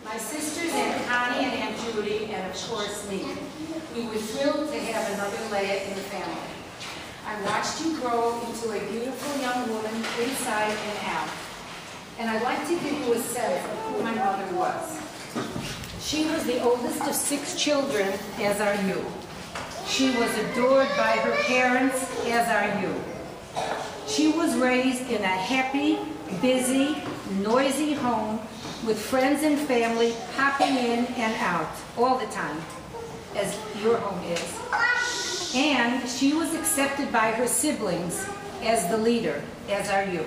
My sisters, Aunt Connie and Aunt Judy, and of course me. We were thrilled to have another Leah in the family. I watched you grow into a beautiful young woman inside and out. And I'd like to give you a sense of who my mother was. She was the oldest of 6 children, as are you. She was adored by her parents, as are you. She was raised in a happy, busy, noisy home with friends and family popping in and out all the time, as your home is. And she was accepted by her siblings as the leader, as are you.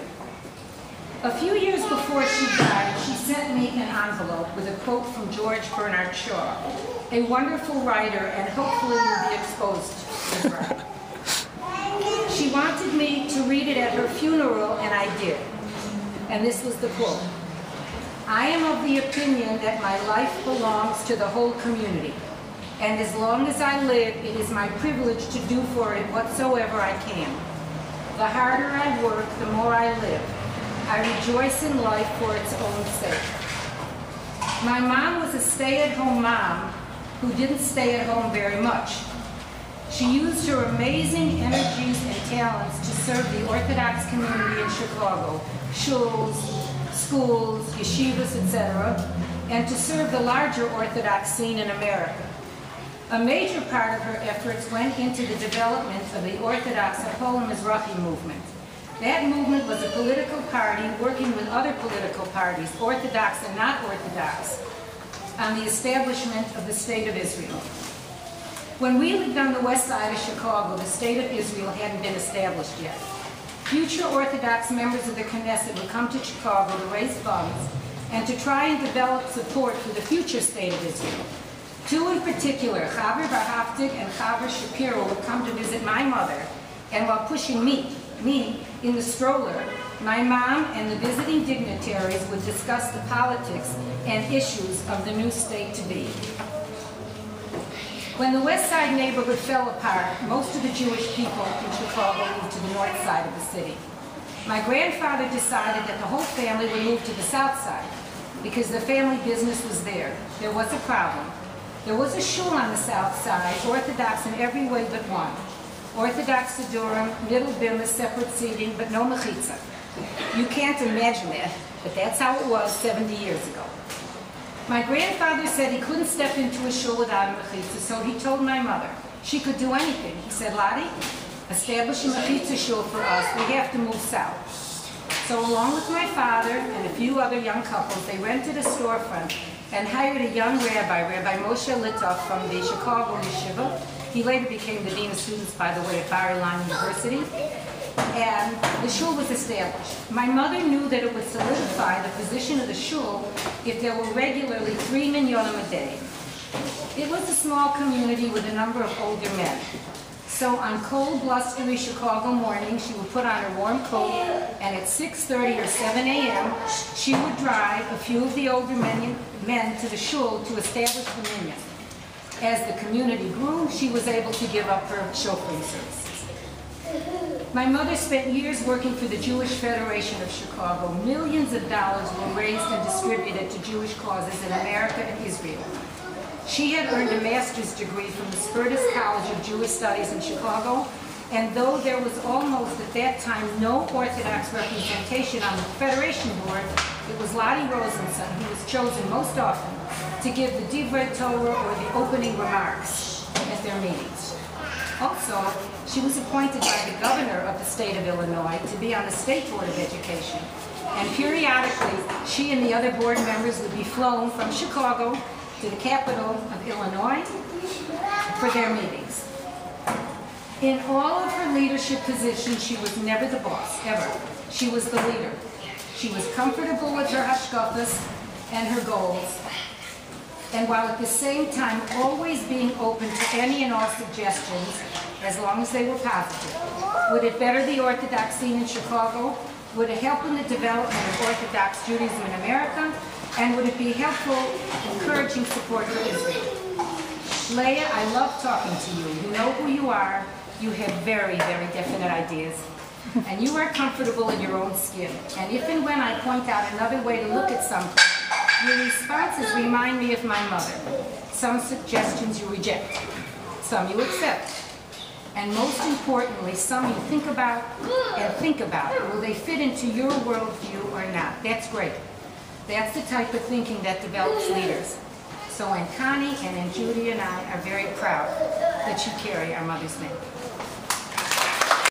A few years before she died, she sent me an envelope with a quote from George Bernard Shaw, a wonderful writer, and hopefully you'll be exposed to her. She wanted me to read it at her funeral, and I did. And this was the quote: "I am of the opinion that my life belongs to the whole community, and as long as I live, it is my privilege to do for it whatsoever I can. The harder I work, the more I live. I rejoice in life for its own sake." My mom was a stay-at-home mom who didn't stay at home very much. She used her amazing energies and talents to serve the Orthodox community in Chicago, shuls, schools, yeshivas, etc., and to serve the larger Orthodox scene in America. A major part of her efforts went into the development of the Orthodox Apollo Mizrahi movement. That movement was a political party working with other political parties, Orthodox and not Orthodox, on the establishment of the State of Israel. When we lived on the west side of Chicago, the State of Israel hadn't been established yet. Future Orthodox members of the Knesset would come to Chicago to raise funds and to try and develop support for the future State of Israel. 2 in particular, Chaver Barhaftig and Chaver Shapiro, would come to visit my mother, and while pushing me in the stroller, my mom and the visiting dignitaries would discuss the politics and issues of the new state to be. When the West Side neighborhood fell apart, most of the Jewish people in Chicago moved to the north side of the city. My grandfather decided that the whole family would move to the south side because the family business was there. There was a problem. There was a shul on the south side, Orthodox in every way but one. Orthodox Sidurim, middle bima, separate seating, but no mechitza. You can't imagine that, but that's how it was 70 years ago. My grandfather said he couldn't step into a shul without a mechitza, so he told my mother she could do anything. He said, "Lottie, establish a mechitza shul for us. We have to move south." So along with my father and a few other young couples, they rented a storefront and hired a young rabbi, Rabbi Moshe Littov from the Chicago Yeshiva. He later became the Dean of Students, by the way, at Bar-Ilan University. And the shul was established. My mother knew that it would solidify the position of the shul if there were regularly 3 minyanim a day. It was a small community with a number of older men. So on cold, blustery Chicago mornings, she would put on her warm coat, and at 6:30 or 7 a.m., she would drive a few of the older men to the shul to establish the minyan. As the community grew, she was able to give up her chauffeuring services. My mother spent years working for the Jewish Federation of Chicago. Millions of dollars were raised and distributed to Jewish causes in America and Israel. She had earned a master's degree from the Spertus College of Jewish Studies in Chicago, and though there was almost at that time no Orthodox representation on the Federation board, it was Lottie Rosenson who was chosen most often to give the Divrei Torah or the opening remarks at their meetings. Also, she was appointed by the governor of the state of Illinois to be on the State Board of Education. And periodically, she and the other board members would be flown from Chicago to the capital of Illinois for their meetings. In all of her leadership positions, she was never the boss, ever. She was the leader. She was comfortable with her hashkafas and her goals, and while at the same time always being open to any and all suggestions, as long as they were positive. Would it better the Orthodox scene in Chicago? Would it help in the development of Orthodox Judaism in America? And would it be helpful, encouraging support for Israel? Leah, I love talking to you. You know who you are. You have very, very definite ideas. And you are comfortable in your own skin. And if and when I point out another way to look at something, Your responses remind me of my mother. Some suggestions you reject, some you accept, and most importantly, some you think about and think about. Will they fit into your worldview or not? That's great. That's the type of thinking that develops leaders. So Aunt Connie and Aunt Judy and I are very proud that you carry our mother's name.